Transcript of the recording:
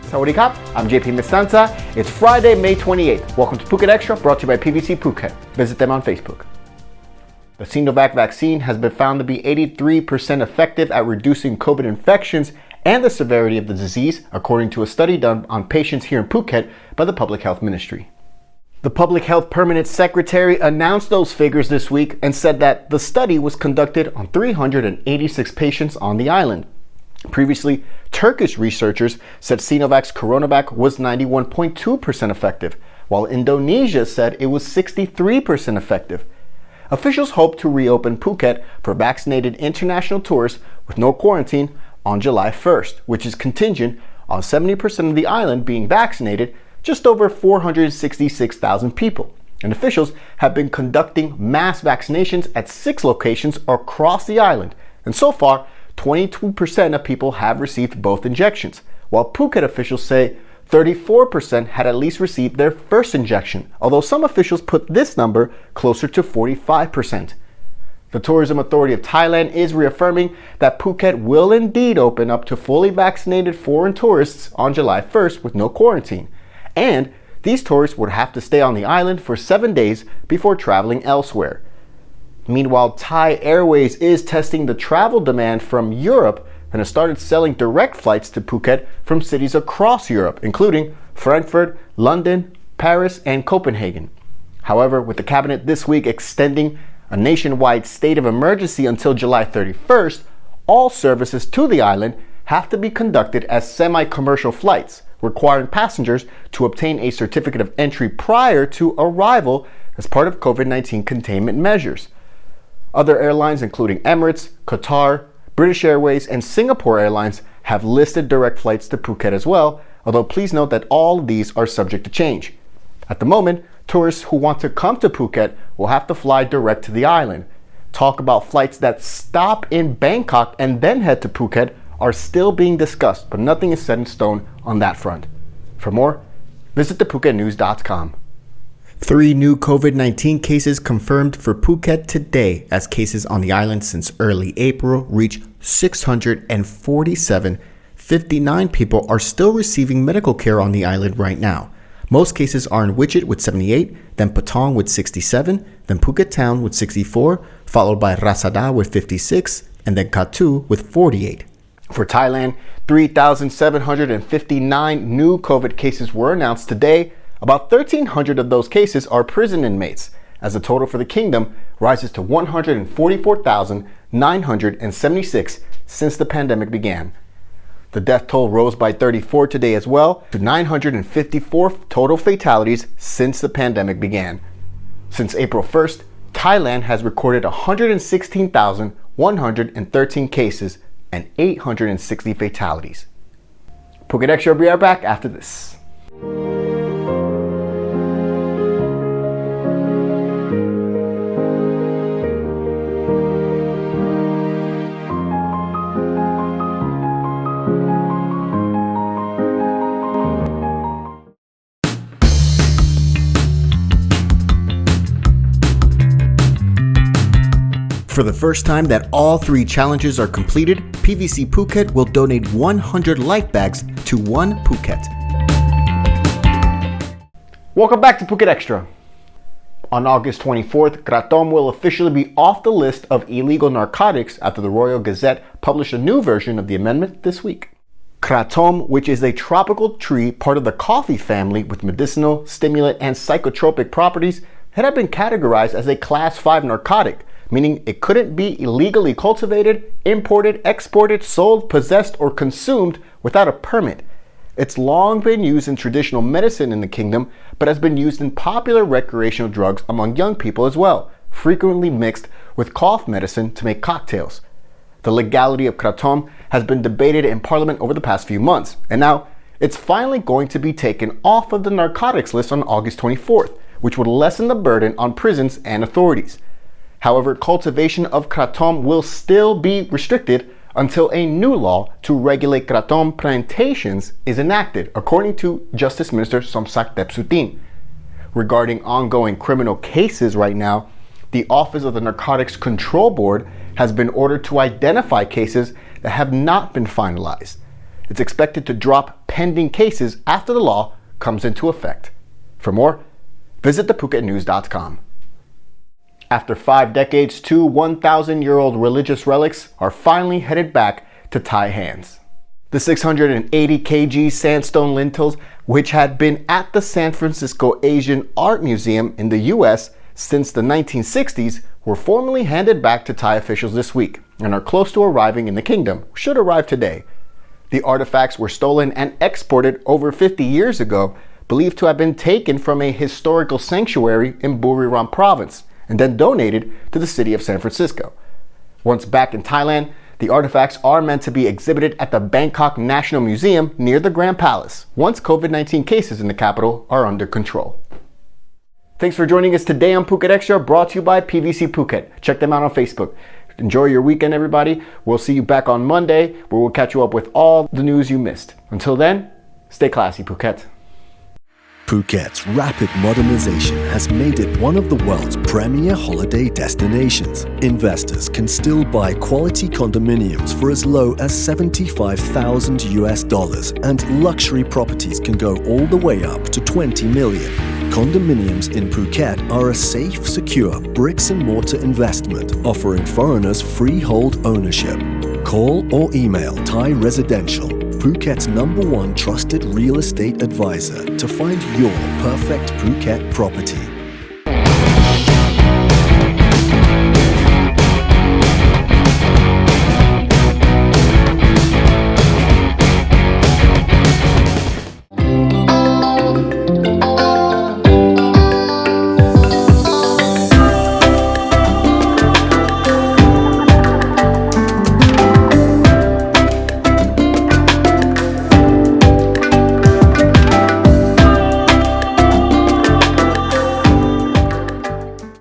Sawadee Krap, I'm JP Mestanza. It's Friday, May 28th. Welcome to Phuket Xtra, brought to you by PVC Phuket. Visit them on Facebook. The Sinovac vaccine has been found to be 83% effective at reducing COVID infections and the severity of the disease, according to a study done on patients here in Phuket by the Public Health Ministry. The Public Health Permanent Secretary announced those figures this week and said that the study was conducted on 386 patients on the island. Previously, Turkish researchers said Sinovac's Coronavac was 91.2% effective, while Indonesia said it was 63% effective. Officials hope to reopen Phuket for vaccinated international tourists with no quarantine on July 1st, which is contingent on 70% of the island being vaccinated, just over 466,000 people. And officials have been conducting mass vaccinations at 6 locations across the island. And so far, 22% of people have received both injections, while Phuket officials say 34% had at least received their first injection, although some officials put this number closer to 45%. The Tourism Authority of Thailand is reaffirming that Phuket will indeed open up to fully vaccinated foreign tourists on July 1st with no quarantine, and these tourists would have to stay on the island for 7 days before traveling elsewhere. Meanwhile, Thai Airways is testing the travel demand from Europe and has started selling direct flights to Phuket from cities across Europe, including Frankfurt, London, Paris, and Copenhagen. However, with the cabinet this week extending a nationwide state of emergency until July 31st, all services to the island have to be conducted as semi-commercial flights, requiring passengers to obtain a certificate of entry prior to arrival as part of COVID-19 containment measures. Other airlines, including Emirates, Qatar, British Airways, and Singapore Airlines, have listed direct flights to Phuket as well, although please note that all of these are subject to change. At the moment, tourists who want to come to Phuket will have to fly direct to the island. Talk about flights that stop in Bangkok and then head to Phuket are still being discussed, but nothing is set in stone on that front. For more, visit thephuketnews.com. 3 new COVID-19 cases confirmed for Phuket today, as cases on the island since early April reached 647. 59 people are still receiving medical care on the island right now. Most cases are in Wichit with 78, then Patong with 67, then Phuket Town with 64, followed by Rasada with 56, and then Katu with 48. For Thailand, 3,759 new COVID cases were announced today. About 1,300 of those cases are prison inmates, as the total for the kingdom rises to 144,976 since the pandemic began. The death toll rose by 34 today as well, to 954 total fatalities since the pandemic began. Since April 1st, Thailand has recorded 116,113 cases and 860 fatalities. Phuket Xtra will be right back after this. For the first time that all 3 challenges are completed, PVC Phuket will donate 100 light bags to One Phuket. Welcome back to Phuket Xtra. On August 24th, Kratom will officially be off the list of illegal narcotics after the Royal Gazette published a new version of the amendment this week. Kratom, which is a tropical tree part of the coffee family with medicinal, stimulant, and psychotropic properties, had been categorized as a Class 5 narcotic, meaning it couldn't be illegally cultivated, imported, exported, sold, possessed, or consumed without a permit. It's long been used in traditional medicine in the kingdom, but has been used in popular recreational drugs among young people as well, frequently mixed with cough medicine to make cocktails. The legality of Kratom has been debated in Parliament over the past few months, and now it's finally going to be taken off of the narcotics list on August 24th, which would lessen the burden on prisons and authorities. However, cultivation of Kratom will still be restricted until a new law to regulate Kratom plantations is enacted, according to Justice Minister Somsak Depsutin. Regarding ongoing criminal cases right now, the Office of the Narcotics Control Board has been ordered to identify cases that have not been finalized. it's expected to drop pending cases after the law comes into effect. For more, visit thephuket.news.com. After 5 decades, 2 1,000-year-old religious relics are finally headed back to Thai hands. The 680 kg sandstone lintels, which had been at the San Francisco Asian Art Museum in the US since the 1960s, were formally handed back to Thai officials this week and are close to arriving in the kingdom, should arrive today. The artifacts were stolen and exported over 50 years ago, believed to have been taken from a historical sanctuary in Buriram province and then donated to the city of San Francisco. Once back in Thailand, the artifacts are meant to be exhibited at the Bangkok National Museum near the Grand Palace, once COVID-19 cases in the capital are under control. Thanks for joining us today on Phuket Extra, brought to you by PVC Phuket. Check them out on Facebook. Enjoy your weekend, everybody. We'll see you back on Monday, where we'll catch you up with all the news you missed. Until then, stay classy, Phuket. Phuket's rapid modernization has made it one of the world's premier holiday destinations. Investors can still buy quality condominiums for as low as $75,000, and luxury properties can go all the way up to $20 million. Condominiums in Phuket are a safe, secure bricks-and-mortar investment offering foreigners freehold ownership. Call or email Thai Residential, Phuket's #1 trusted real estate advisor, to find your perfect Phuket property.